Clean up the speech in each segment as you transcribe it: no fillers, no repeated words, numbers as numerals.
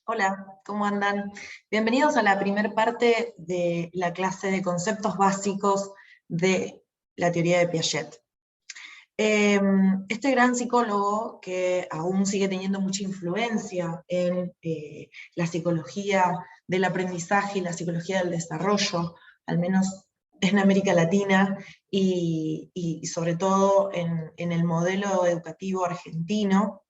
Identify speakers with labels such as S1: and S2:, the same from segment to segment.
S1: Hola, ¿cómo andan? Bienvenidos a la primera parte de la clase de conceptos básicos de la teoría de Piaget. Este gran psicólogo, que aún sigue teniendo mucha influencia en la psicología del aprendizaje y la psicología del desarrollo, al menos en América Latina y sobre todo en el modelo educativo argentino,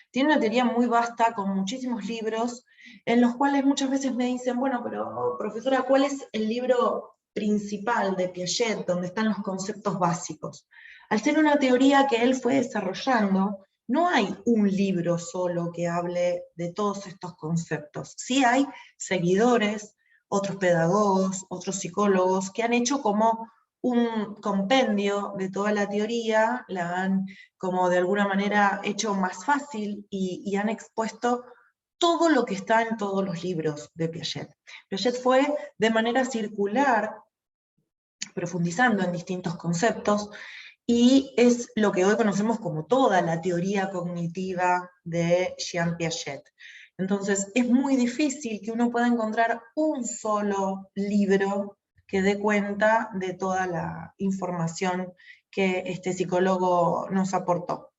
S1: tiene una teoría muy vasta, con muchísimos libros, en los cuales muchas veces me dicen, bueno, pero profesora, ¿cuál es el libro principal de Piaget, donde están los conceptos básicos? Al ser una teoría que él fue desarrollando, no hay un libro solo que hable de todos estos conceptos. Sí hay seguidores, otros pedagogos, otros psicólogos, que han hecho como un compendio de toda la teoría, la han como de alguna manera hecho más fácil y han expuesto todo lo que está en todos los libros de Piaget. Piaget fue de manera circular profundizando en distintos conceptos y es lo que hoy conocemos como toda la teoría cognitiva de Jean Piaget. Entonces es muy difícil que uno pueda encontrar un solo libro que dé cuenta de toda la información que este psicólogo nos aportó.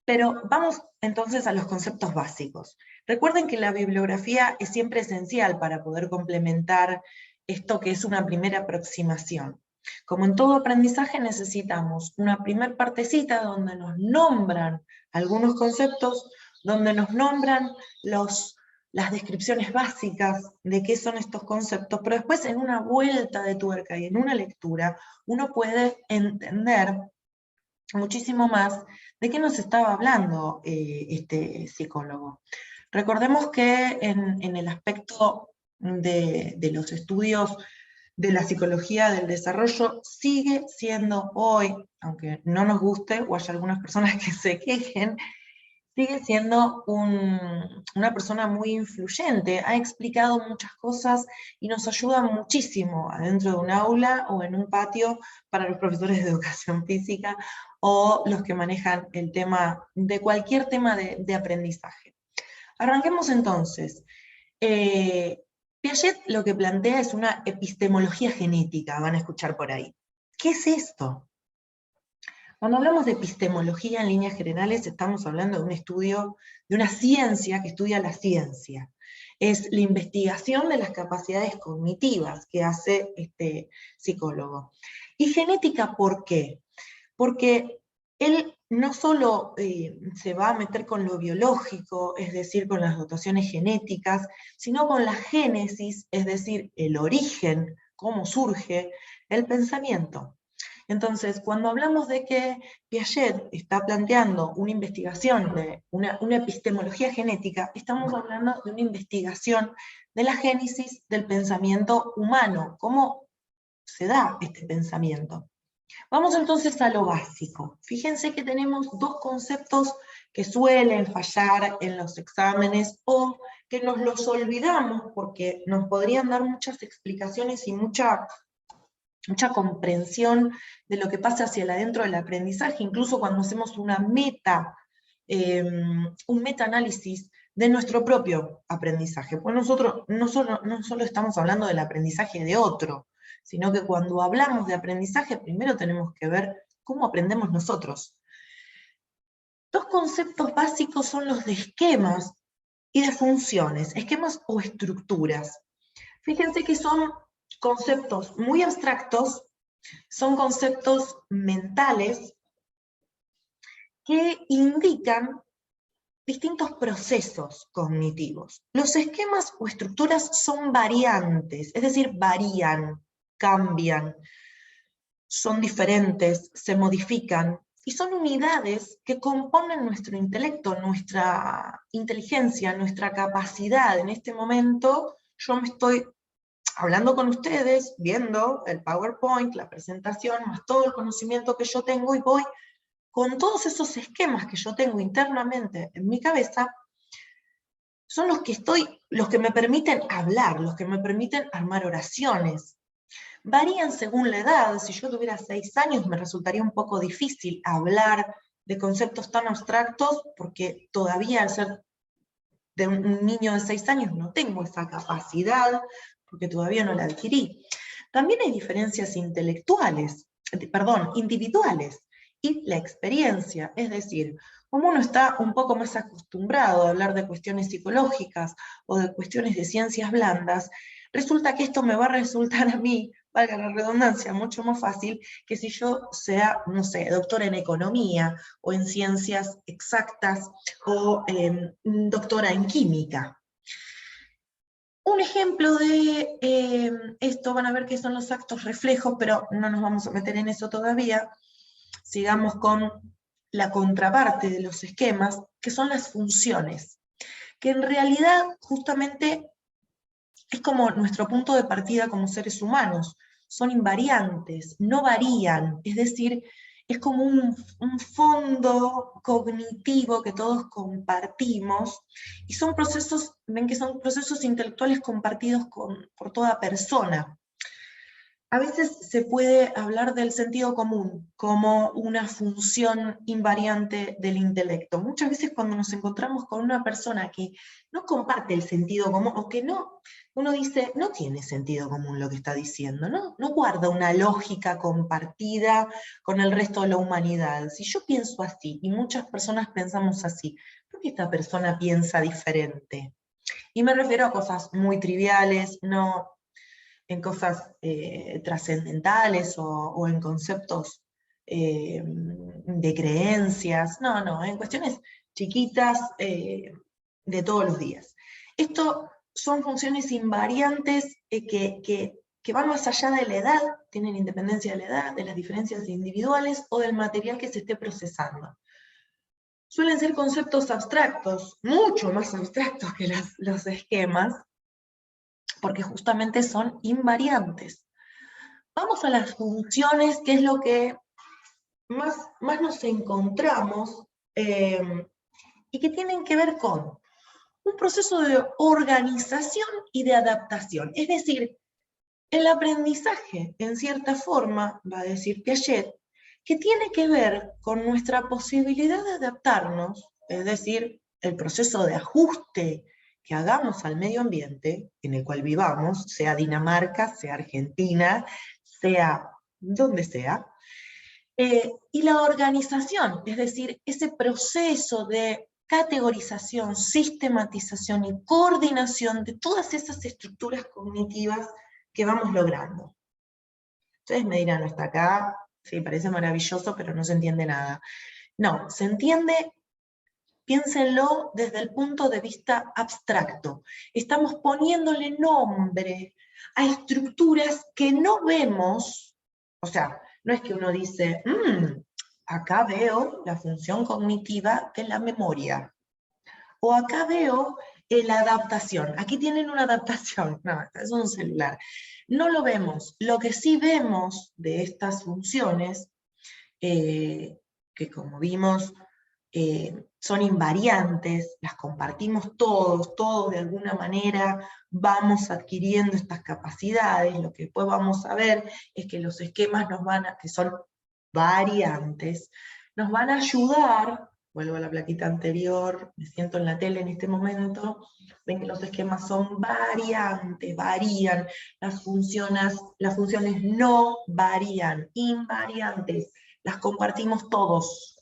S1: Pero vamos entonces a los conceptos básicos. Recuerden que la bibliografía es siempre esencial para poder complementar esto que es una primera aproximación. Como en todo aprendizaje necesitamos una primer partecita donde nos nombran algunos conceptos, donde nos nombran las descripciones básicas de qué son estos conceptos, pero después en una vuelta de tuerca y en una lectura uno puede entender muchísimo más de qué nos estaba hablando este psicólogo. Recordemos que en el aspecto de los estudios de la psicología del desarrollo sigue siendo hoy, aunque no nos guste o haya algunas personas que se quejen, sigue siendo una persona muy influyente, ha explicado muchas cosas y nos ayuda muchísimo adentro de un aula o en un patio para los profesores de educación física o los que manejan el tema de cualquier tema de aprendizaje. Arranquemos entonces. Piaget lo que plantea es una epistemología genética, van a escuchar por ahí. ¿Qué es esto? Cuando hablamos de epistemología en líneas generales, estamos hablando de un estudio, de una ciencia que estudia la ciencia. Es la investigación de las capacidades cognitivas que hace este psicólogo. ¿Y genética por qué? Porque él no solo se va a meter con lo biológico, es decir, con las dotaciones genéticas, sino con la génesis, es decir, el origen, cómo surge el pensamiento. Entonces, cuando hablamos de que Piaget está planteando una investigación, de una epistemología genética, estamos hablando de una investigación de la génesis del pensamiento humano, cómo se da este pensamiento. Vamos entonces a lo básico. Fíjense que tenemos dos conceptos que suelen fallar en los exámenes o que nos los olvidamos porque nos podrían dar muchas explicaciones y mucha comprensión de lo que pasa hacia el adentro del aprendizaje, incluso cuando hacemos un meta-análisis de nuestro propio aprendizaje. Pues nosotros no solo estamos hablando del aprendizaje de otro, sino que cuando hablamos de aprendizaje, primero tenemos que ver cómo aprendemos nosotros. Dos conceptos básicos son los de esquemas y de funciones, esquemas o estructuras. Fíjense que son conceptos muy abstractos, son conceptos mentales que indican distintos procesos cognitivos. Los esquemas o estructuras son variantes, es decir, varían, cambian, son diferentes, se modifican, y son unidades que componen nuestro intelecto, nuestra inteligencia, nuestra capacidad. En este momento yo me estoy hablando con ustedes, viendo el PowerPoint, la presentación, más todo el conocimiento que yo tengo, y voy con todos esos esquemas que yo tengo internamente en mi cabeza, son los que me permiten hablar, los que me permiten armar oraciones. Varían según la edad. Si yo tuviera 6 años me resultaría un poco difícil hablar de conceptos tan abstractos, porque todavía al ser de un niño de 6 años no tengo esa capacidad, porque todavía no la adquirí. También hay diferencias intelectuales, perdón, individuales, y la experiencia, es decir, como uno está un poco más acostumbrado a hablar de cuestiones psicológicas o de cuestiones de ciencias blandas, resulta que esto me va a resultar a mí, valga la redundancia, mucho más fácil que si yo sea, no sé, doctora en economía o en ciencias exactas o doctora en química. Un ejemplo de esto, van a ver que son los actos reflejos, pero no nos vamos a meter en eso todavía. Sigamos con la contraparte de los esquemas, que son las funciones, que en realidad justamente es como nuestro punto de partida como seres humanos. Son invariantes, no varían, es decir, es como un fondo cognitivo que todos compartimos, y son procesos, ven que son procesos intelectuales compartidos por toda persona. A veces se puede hablar del sentido común como una función invariante del intelecto. Muchas veces cuando nos encontramos con una persona que no comparte el sentido común, o que no, uno dice, no tiene sentido común lo que está diciendo, no guarda una lógica compartida con el resto de la humanidad. Si yo pienso así, y muchas personas pensamos así, ¿por qué esta persona piensa diferente? Y me refiero a cosas muy triviales, no en cosas trascendentales o en conceptos de creencias, no, en cuestiones chiquitas de todos los días. Esto son funciones invariantes que van más allá de la edad, tienen independencia de la edad, de las diferencias individuales o del material que se esté procesando. Suelen ser conceptos abstractos, mucho más abstractos que los esquemas, porque justamente son invariantes. Vamos a las funciones, que es lo que más nos encontramos, y que tienen que ver con un proceso de organización y de adaptación. Es decir, el aprendizaje, en cierta forma, va a decir Piaget, que tiene que ver con nuestra posibilidad de adaptarnos, es decir, el proceso de ajuste que hagamos al medio ambiente en el cual vivamos, sea Dinamarca, sea Argentina, sea donde sea, y la organización, es decir, ese proceso de categorización, sistematización y coordinación de todas esas estructuras cognitivas que vamos logrando. Ustedes me dirán, hasta acá, sí, parece maravilloso, pero no se entiende nada. No, se entiende, piénsenlo desde el punto de vista abstracto. Estamos poniéndole nombre a estructuras que no vemos, o sea, no es que uno dice, acá veo la función cognitiva de la memoria, o acá veo la adaptación, aquí tienen una adaptación, no, es un celular. No lo vemos. Lo que sí vemos de estas funciones, que como vimos, son invariantes, las compartimos todos de alguna manera, vamos adquiriendo estas capacidades. Lo que después vamos a ver es que los esquemas que son variantes, nos van a ayudar. Vuelvo a la plaquita anterior, me siento en la tele en este momento, ven que los esquemas son variantes, varían, las funciones no varían, invariantes, las compartimos todos.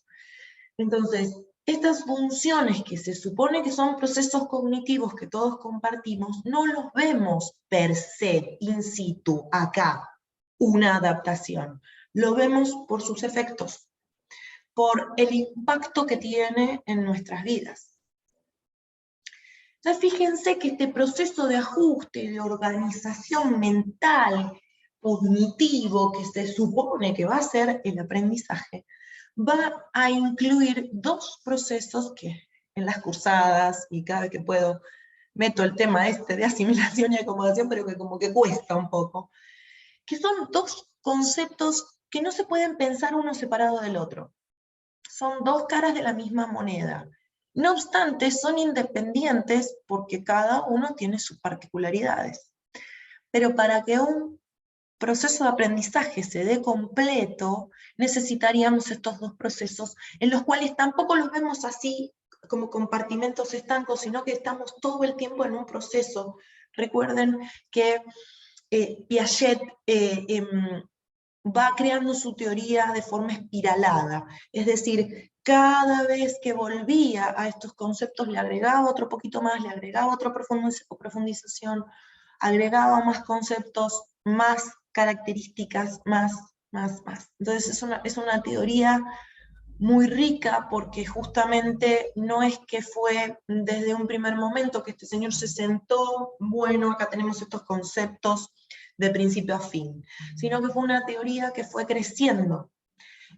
S1: Entonces, estas funciones que se supone que son procesos cognitivos que todos compartimos, no los vemos per se, in situ, acá, una adaptación. Lo vemos por sus efectos, por el impacto que tiene en nuestras vidas. Entonces, fíjense que este proceso de ajuste, de organización mental, cognitivo, que se supone que va a ser el aprendizaje, va a incluir dos procesos que en las cursadas, y cada vez que puedo meto el tema de asimilación y acomodación, pero que como que cuesta un poco, que son dos conceptos que no se pueden pensar uno separado del otro. Son dos caras de la misma moneda. No obstante, son independientes porque cada uno tiene sus particularidades. Pero para que un proceso de aprendizaje se dé completo, necesitaríamos estos dos procesos, en los cuales tampoco los vemos así como compartimentos estancos, sino que estamos todo el tiempo en un proceso. Recuerden que Piaget va creando su teoría de forma espiralada, es decir, cada vez que volvía a estos conceptos le agregaba otro poquito más, le agregaba otra profundización, agregaba más conceptos, más características, más. Entonces es una teoría muy rica porque justamente no es que fue desde un primer momento que este señor se sentó, bueno, acá tenemos estos conceptos de principio a fin, sino que fue una teoría que fue creciendo.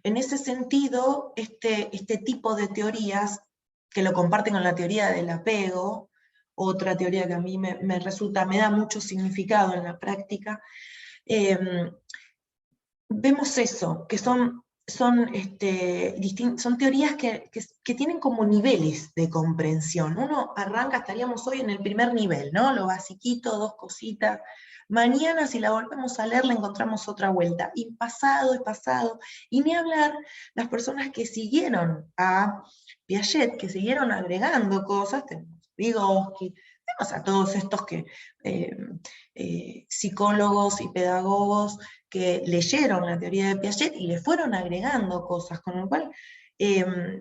S1: En ese sentido, este tipo de teorías, que lo comparten con la teoría del apego, otra teoría que a mí me da mucho significado en la práctica, vemos eso, que son teorías que tienen como niveles de comprensión. Uno arranca, estaríamos hoy en el primer nivel, ¿no? Lo basiquito, 2 cositas. Mañana, si la volvemos a leer, le encontramos otra vuelta. Y pasado. Y ni hablar las personas que siguieron a Piaget, que siguieron agregando cosas, tenemos Vygotsky, tenemos a todos estos psicólogos y pedagogos que leyeron la teoría de Piaget y le fueron agregando cosas, con lo cual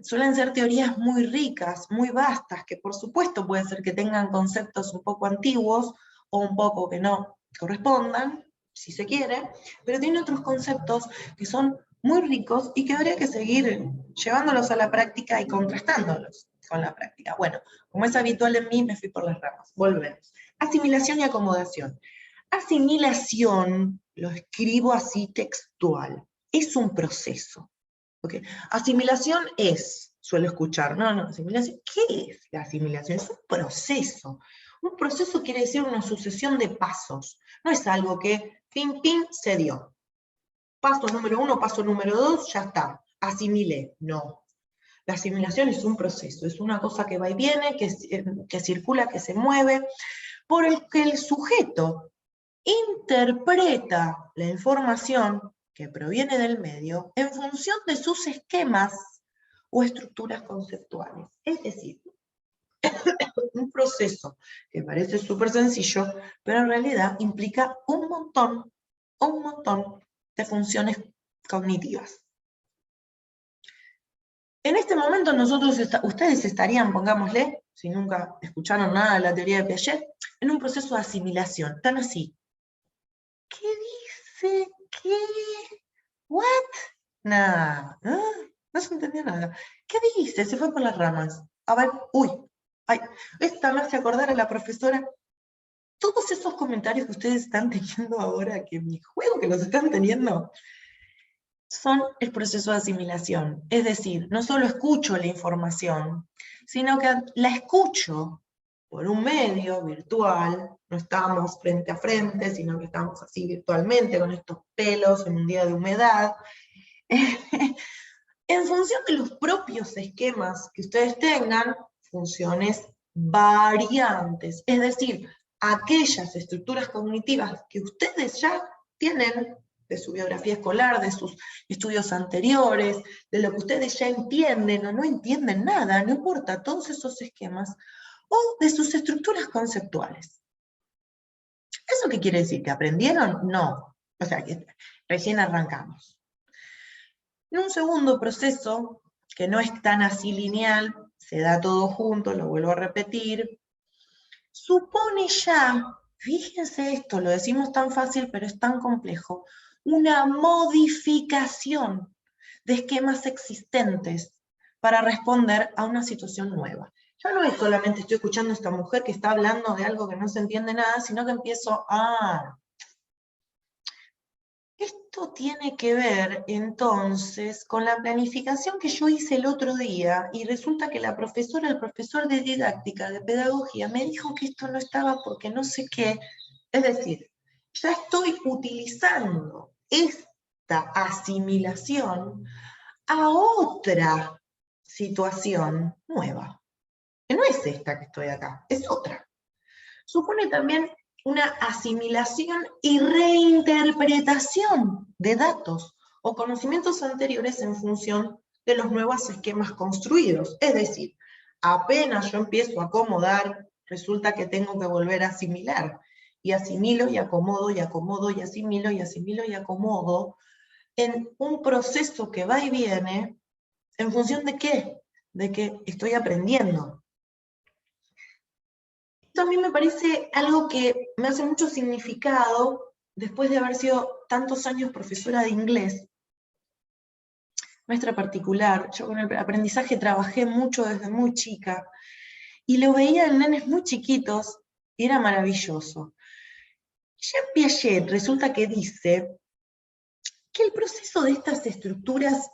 S1: suelen ser teorías muy ricas, muy vastas, que por supuesto puede ser que tengan conceptos un poco antiguos o un poco que no correspondan, si se quiere, pero tiene otros conceptos que son muy ricos y que habría que seguir llevándolos a la práctica y contrastándolos con la práctica. Bueno, como es habitual en mí, me fui por las ramas. Volvemos. Asimilación y acomodación. Asimilación, lo escribo así textual, es un proceso. ¿Okay? Asimilación es, suelo escuchar, no, asimilación, ¿qué es la asimilación? Es un proceso. Un proceso quiere decir una sucesión de pasos. No es algo que, pim, pim, se dio. Paso número 1, paso número 2, ya está. Asimilé. No. La asimilación es un proceso, es una cosa que va y viene, que circula, que se mueve, por el que el sujeto interpreta la información que proviene del medio en función de sus esquemas o estructuras conceptuales. Es decir, un proceso que parece súper sencillo, pero en realidad implica un montón de funciones cognitivas. En este momento ustedes estarían, pongámosle, si nunca escucharon nada de la teoría de Piaget, en un proceso de asimilación, están así. ¿Qué dice? ¿Qué? ¿What? Nada. No se entendió nada. ¿Qué dice? Se fue por las ramas. A ver, uy. Ay, esta me hace acordar a la profesora. Todos esos comentarios que ustedes están teniendo ahora, que mi juego que los están teniendo, son el proceso de asimilación. Es decir, no solo escucho la información, sino que la escucho por un medio virtual, no estamos frente a frente, sino que estamos así virtualmente, con estos pelos en un día de humedad, en función de los propios esquemas que ustedes tengan, funciones variantes, es decir, aquellas estructuras cognitivas que ustedes ya tienen de su biografía escolar, de sus estudios anteriores, de lo que ustedes ya entienden o no entienden nada, no importa, todos esos esquemas, o de sus estructuras conceptuales. ¿Eso qué quiere decir? ¿Que aprendieron? No. O sea, que recién arrancamos. En un segundo proceso, que no es tan así lineal, se da todo junto, lo vuelvo a repetir, supone ya, fíjense esto, lo decimos tan fácil, pero es tan complejo, una modificación de esquemas existentes para responder a una situación nueva. Ya no es solamente estoy escuchando a esta mujer que está hablando de algo que no se entiende nada, sino que empiezo a... Esto tiene que ver, entonces, con la planificación que yo hice el otro día, y resulta que el profesor de didáctica, de pedagogía, me dijo que esto no estaba porque no sé qué. Es decir, ya estoy utilizando esta asimilación a otra situación nueva. Que no es esta que estoy acá, es otra. Supone también una asimilación y reinterpretación de datos o conocimientos anteriores en función de los nuevos esquemas construidos. Es decir, Apenas yo empiezo a acomodar, resulta que tengo que volver a asimilar. Y asimilo y acomodo y acomodo y asimilo y asimilo y acomodo en un proceso que va y viene, ¿en función de qué? De que estoy aprendiendo. Esto a mí me parece algo que me hace mucho significado después de haber sido tantos años profesora de inglés, maestra particular. Yo con el aprendizaje trabajé mucho desde muy chica, y lo veía en nenes muy chiquitos, y era maravilloso. Jean Piaget resulta que dice que el proceso de estas estructuras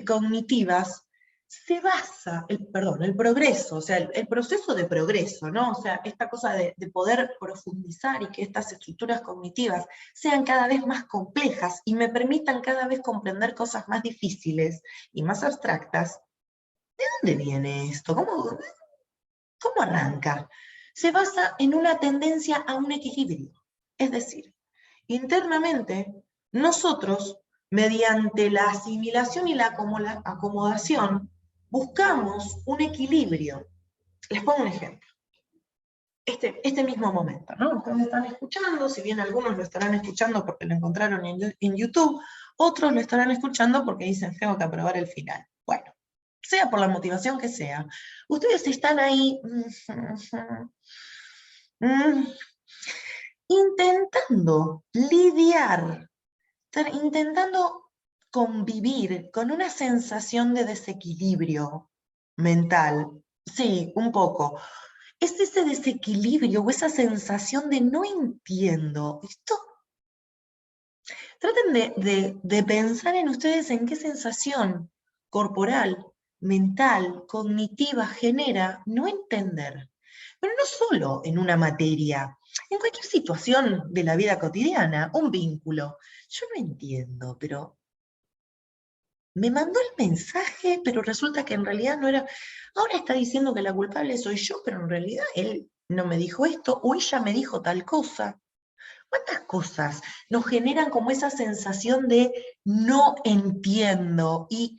S1: cognitivas se basa, el progreso, o sea, el proceso de progreso, ¿no? O sea, esta cosa de poder profundizar y que estas estructuras cognitivas sean cada vez más complejas y me permitan cada vez comprender cosas más difíciles y más abstractas. ¿De dónde viene esto? ¿Cómo arranca? Se basa en una tendencia a un equilibrio. Es decir, internamente, nosotros, mediante la asimilación y la acomodación, buscamos un equilibrio. Les pongo un ejemplo. Este mismo momento, ¿no? Ustedes están escuchando, si bien algunos lo estarán escuchando porque lo encontraron en YouTube, otros lo estarán escuchando porque dicen, tengo que aprobar el final. Bueno, sea por la motivación que sea, ustedes están ahí intentando lidiar, intentando convivir con una sensación de desequilibrio mental. Sí, un poco. Es ese desequilibrio o esa sensación de no entiendo. Esto, traten de pensar en ustedes en qué sensación corporal, mental, cognitiva genera no entender. Pero no solo en una materia, en cualquier situación de la vida cotidiana, un vínculo. Yo no entiendo, pero me mandó el mensaje, pero resulta que en realidad no era. Ahora está diciendo que la culpable soy yo, pero en realidad él no me dijo esto, o ella me dijo tal cosa. ¿Cuántas cosas nos generan como esa sensación de no entiendo? Y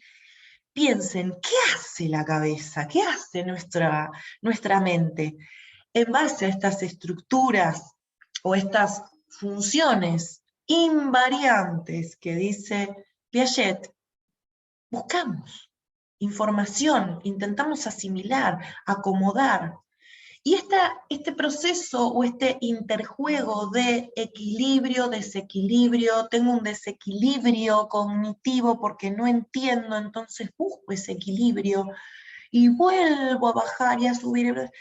S1: piensen, ¿qué hace la cabeza? ¿Qué hace nuestra mente? En base a estas estructuras o estas funciones invariantes que dice Piaget, buscamos información, intentamos asimilar, acomodar. Y este proceso o este interjuego de equilibrio, desequilibrio, tengo un desequilibrio cognitivo porque no entiendo, entonces busco ese equilibrio y vuelvo a bajar y a subir.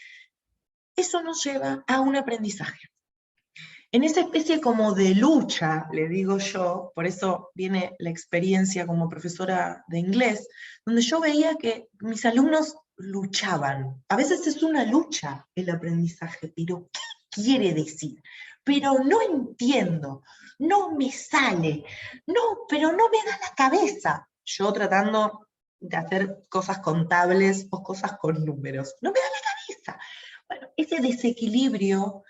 S1: Eso nos lleva a un aprendizaje. En esa especie como de lucha, le digo yo, por eso viene la experiencia como profesora de inglés, donde yo veía que mis alumnos luchaban. A veces es una lucha el aprendizaje, pero ¿qué quiere decir? Pero no entiendo, no me sale, no, pero no me da la cabeza. Yo tratando de hacer cosas contables o cosas con números, no me da la cabeza. Bueno, ese desequilibrio.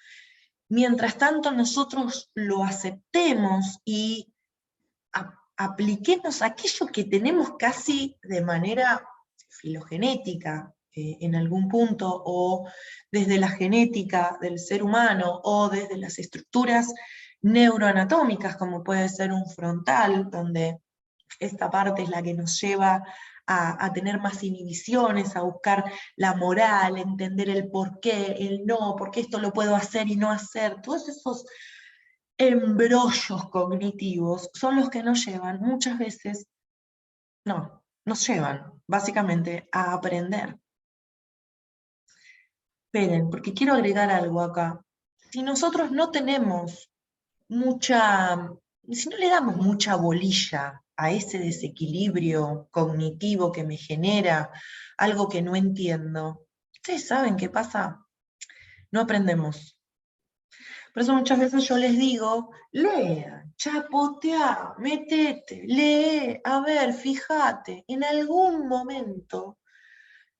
S1: Mientras tanto, nosotros lo aceptemos y apliquemos aquello que tenemos casi de manera filogenética en algún punto, o desde la genética del ser humano, o desde las estructuras neuroanatómicas, como puede ser un frontal, donde esta parte es la que nos lleva a tener más inhibiciones, a buscar la moral, entender el por qué, el no, por qué esto lo puedo hacer y no hacer. Todos esos embrollos cognitivos son los que nos llevan muchas veces, no, nos llevan básicamente a aprender. Esperen, porque quiero agregar algo acá. Si nosotros no tenemos si no le damos mucha bolilla a ese desequilibrio cognitivo que me genera algo que no entiendo, ¿ustedes saben qué pasa? No aprendemos. Por eso muchas veces yo les digo, lea, chapotea, metete, lee, a ver, fíjate, en algún momento,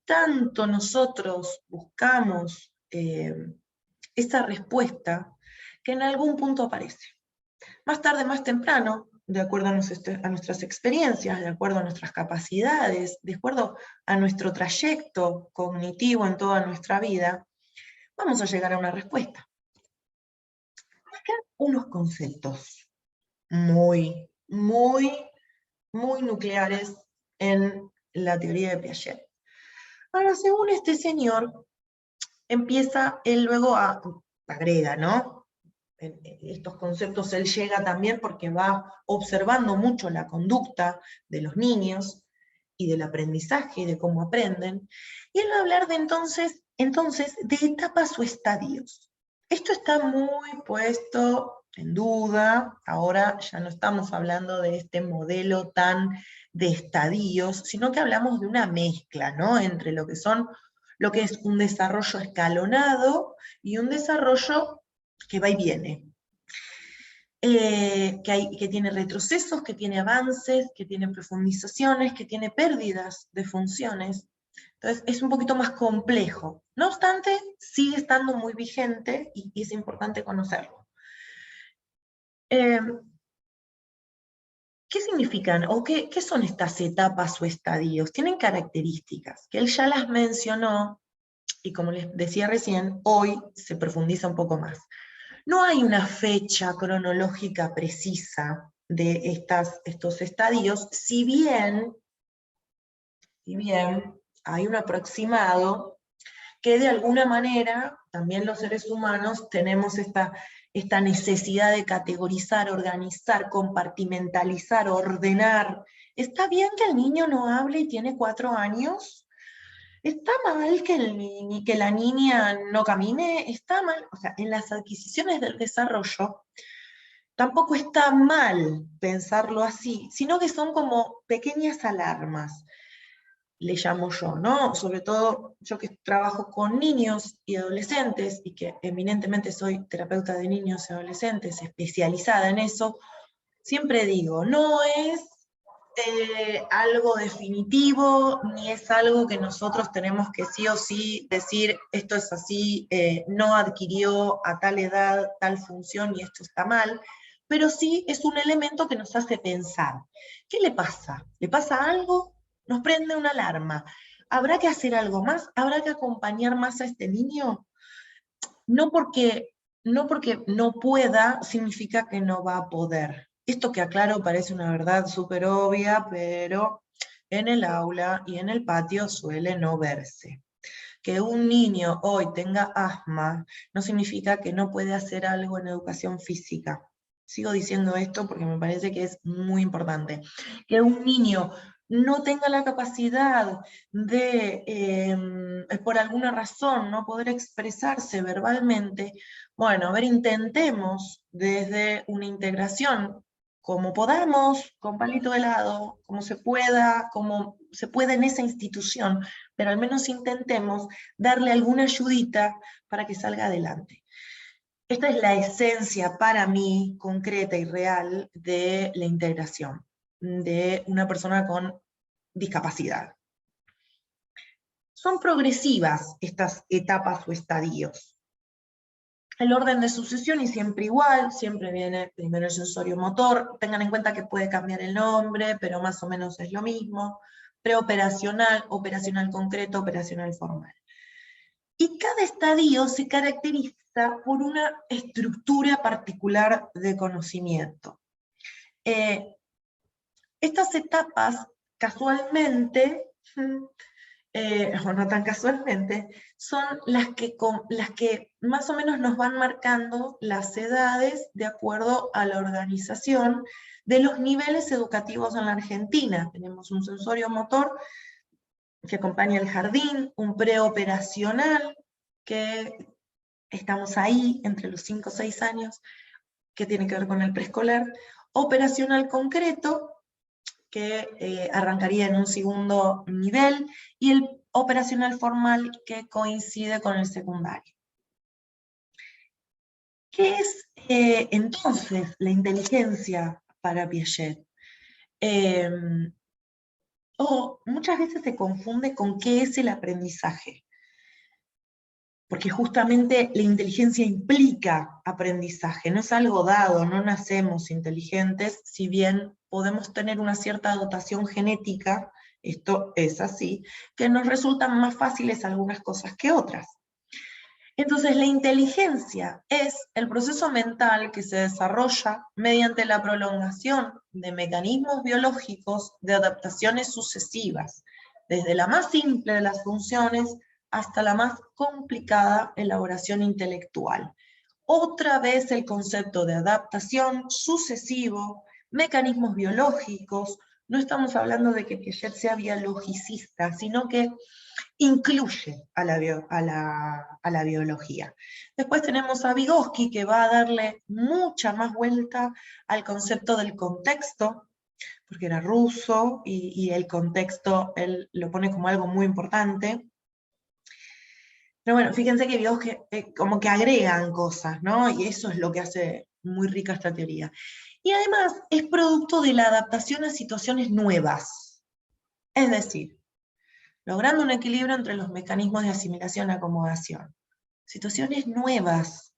S1: tanto nosotros buscamos esa respuesta que en algún punto aparece. Más tarde, más temprano, de acuerdo a nuestras experiencias, de acuerdo a nuestras capacidades, de acuerdo a nuestro trayecto cognitivo en toda nuestra vida, vamos a llegar a una respuesta. Acá unos conceptos muy, muy, muy nucleares en la teoría de Piaget. Ahora, según este señor, empieza él luego agrega, ¿no? En estos conceptos él llega también porque va observando mucho la conducta de los niños y del aprendizaje, de cómo aprenden, y él va a hablar de entonces de etapas o estadios. Esto está muy puesto en duda, ahora ya no estamos hablando de este modelo tan de estadios, sino que hablamos de una mezcla, ¿no? Entre lo que es un desarrollo escalonado y un desarrollo que va y viene. Que tiene retrocesos, que tiene avances, que tiene profundizaciones, que tiene pérdidas de funciones. Entonces es un poquito más complejo. No obstante, sigue estando muy vigente y es importante conocerlo. ¿Qué significan o qué son estas etapas o estadios? Tienen características que él ya las mencionó y como les decía recién, hoy se profundiza un poco más. No hay una fecha cronológica precisa de estos estadios, si bien hay un aproximado que de alguna manera, también los seres humanos tenemos esta necesidad de categorizar, organizar, compartimentalizar, ordenar. ¿Está bien que el niño no hable y tiene 4 años? ¿Está mal que la niña no camine? ¿Está mal? O sea, en las adquisiciones del desarrollo, tampoco está mal pensarlo así, sino que son como pequeñas alarmas, le llamo yo, ¿no? Sobre todo yo que trabajo con niños y adolescentes, y que eminentemente soy terapeuta de niños y adolescentes, especializada en eso, siempre digo, no es algo definitivo, ni es algo que nosotros tenemos que sí o sí decir, esto es así, no adquirió a tal edad tal función y esto está mal, pero sí es un elemento que nos hace pensar. ¿Qué le pasa? ¿Le pasa algo? Nos prende una alarma. ¿Habrá que hacer algo más? ¿Habrá que acompañar más a este niño? No porque no pueda, significa que no va a poder. Esto que aclaro parece una verdad súper obvia, pero en el aula y en el patio suele no verse. Que un niño hoy tenga asma no significa que no puede hacer algo en educación física. Sigo diciendo esto porque me parece que es muy importante. Que un niño no tenga la capacidad de, por alguna razón, no poder expresarse verbalmente, bueno, a ver, intentemos desde una integración como podamos, con palito de helado, como se pueda en esa institución, pero al menos intentemos darle alguna ayudita para que salga adelante. Esta es la esencia para mí concreta y real de la integración de una persona con discapacidad. Son progresivas estas etapas o estadios. El orden de sucesión y siempre igual, siempre viene primero el sensorio motor, tengan en cuenta que puede cambiar el nombre, pero más o menos es lo mismo, preoperacional, operacional concreto, operacional formal. Y cada estadio se caracteriza por una estructura particular de conocimiento. Estas etapas, casualmente, o no tan casualmente, son las que más o menos nos van marcando las edades de acuerdo a la organización de los niveles educativos en la Argentina. Tenemos un sensorio motor que acompaña el jardín, un preoperacional, que estamos ahí entre los 5 o 6 años, que tiene que ver con el preescolar, operacional concreto, que arrancaría en un segundo nivel, y el operacional formal que coincide con el secundario. ¿Qué es entonces la inteligencia para Piaget? Muchas veces se confunde con qué es el aprendizaje. porque justamente la inteligencia implica aprendizaje, no es algo dado, no nacemos inteligentes, si bien podemos tener una cierta dotación genética, esto es así, que nos resultan más fáciles algunas cosas que otras. Entonces, la inteligencia es el proceso mental que se desarrolla mediante la prolongación de mecanismos biológicos de adaptaciones sucesivas, desde la más simple de las funciones hasta la más complicada elaboración intelectual. Otra vez el concepto de adaptación sucesivo, mecanismos biológicos, no estamos hablando de que Piaget sea biologicista, sino que incluye a la biología. Después tenemos a Vygotsky, que va a darle mucha más vuelta al concepto del contexto, porque era ruso, y el contexto él lo pone como algo muy importante. Pero bueno, fíjense que Vygotsky como que agregan cosas, ¿no? Y eso es lo que hace muy rica esta teoría. Y además es producto de la adaptación a situaciones nuevas. Es decir, logrando un equilibrio entre los mecanismos de asimilación y acomodación. Situaciones nuevas.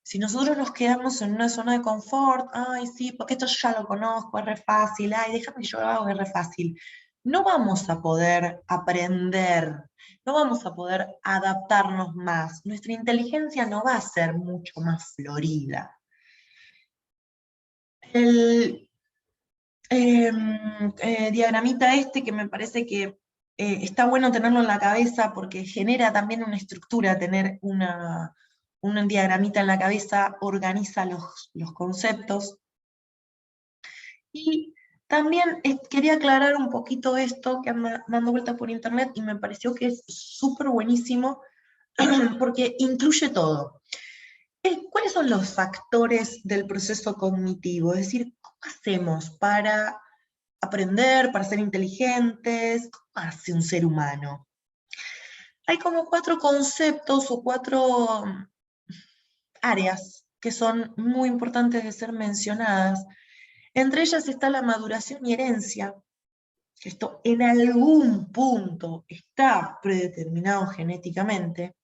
S1: Si nosotros nos quedamos en una zona de confort, ay sí, porque esto yo ya lo conozco, es re fácil, ay, déjame que yo lo hago, es re fácil. No vamos a poder aprender, no vamos a poder adaptarnos más. Nuestra inteligencia no va a ser mucho más florida. El diagramita este que me parece que está bueno tenerlo en la cabeza porque genera también una estructura, tener un diagramita en la cabeza organiza los conceptos. Y también quería aclarar un poquito esto que anda dando vueltas por internet y me pareció que es súper buenísimo porque incluye todo. ¿Cuáles son los factores del proceso cognitivo? Es decir, ¿cómo hacemos para aprender, para ser inteligentes? ¿Cómo hace un ser humano? Hay como 4 conceptos o 4 áreas que son muy importantes de ser mencionadas. Entre ellas está la maduración y herencia. Esto en algún punto está predeterminado genéticamente.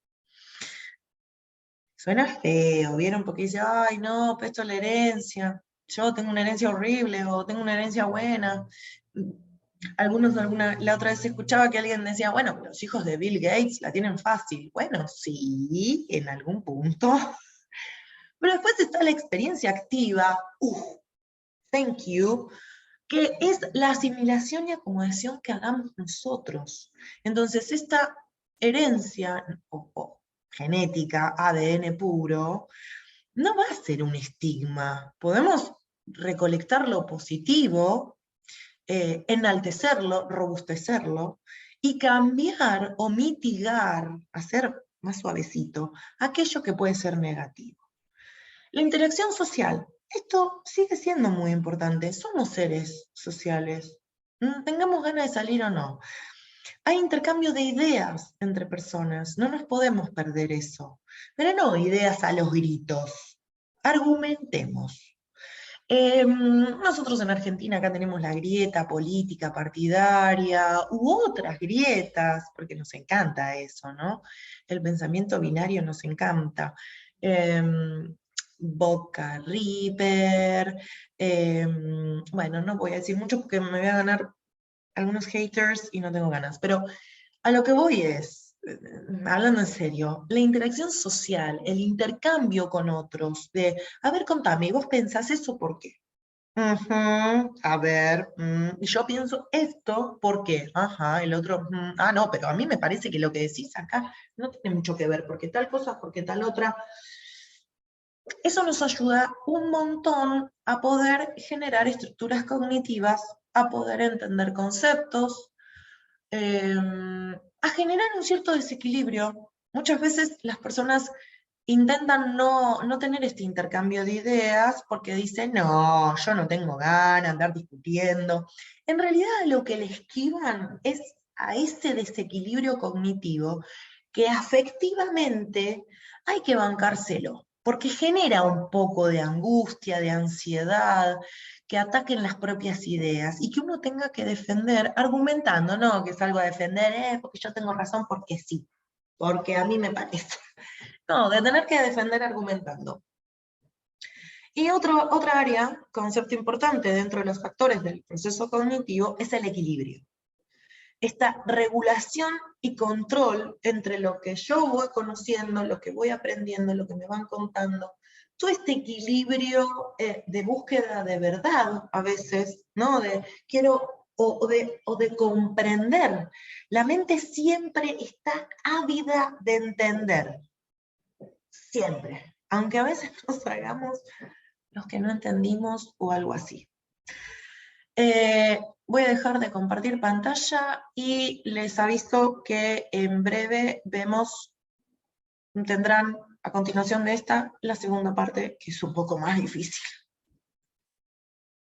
S1: Suena feo, ¿vieron? Porque dice, ay no, pues esto es la herencia. Yo tengo una herencia horrible o tengo una herencia buena. La otra vez escuchaba que alguien decía, bueno, los hijos de Bill Gates la tienen fácil. Bueno, sí, en algún punto. Pero después está la experiencia activa, thank you, que es la asimilación y acomodación que hagamos nosotros. Entonces, esta herencia o genética, ADN puro, no va a ser un estigma. Podemos recolectar lo positivo, enaltecerlo, robustecerlo, y cambiar o mitigar, hacer más suavecito, aquello que puede ser negativo. La interacción social, esto sigue siendo muy importante, somos seres sociales, tengamos ganas de salir o no. Hay intercambio de ideas entre personas, no nos podemos perder eso, pero no ideas a los gritos, argumentemos. Nosotros en Argentina acá tenemos la grieta política partidaria u otras grietas, porque nos encanta eso, ¿no? El pensamiento binario nos encanta. Boca River, bueno, no voy a decir mucho porque me voy a ganar algunos haters y no tengo ganas, pero a lo que voy es, hablando en serio, la interacción social, el intercambio con otros, de, a ver, contame, ¿vos pensás eso por qué? A ver, y yo pienso esto, ¿por qué? Ajá, el otro, no, pero a mí me parece que lo que decís acá no tiene mucho que ver, porque tal cosa, porque tal otra. Eso nos ayuda un montón a poder generar estructuras cognitivas, a poder entender conceptos, a generar un cierto desequilibrio. Muchas veces las personas intentan no tener este intercambio de ideas porque dicen, no, yo no tengo ganas de andar discutiendo. En realidad lo que le esquivan es a ese desequilibrio cognitivo que afectivamente hay que bancárselo, porque genera un poco de angustia, de ansiedad, que ataquen las propias ideas y que uno tenga que defender argumentando, no que salgo a defender, porque yo tengo razón, porque sí. porque a mí me parece. No, de tener que defender argumentando. Y otra área, concepto importante dentro de los factores del proceso cognitivo, es el equilibrio. Esta regulación y control entre lo que yo voy conociendo, lo que voy aprendiendo, lo que me van contando, todo este equilibrio de búsqueda de verdad, a veces, ¿no? De quiero, o de comprender. La mente siempre está ávida de entender. Siempre. Aunque a veces nos hagamos los que no entendimos o algo así. Voy a dejar de compartir pantalla y les aviso que en breve tendrán a continuación de esta la segunda parte, que es un poco más difícil.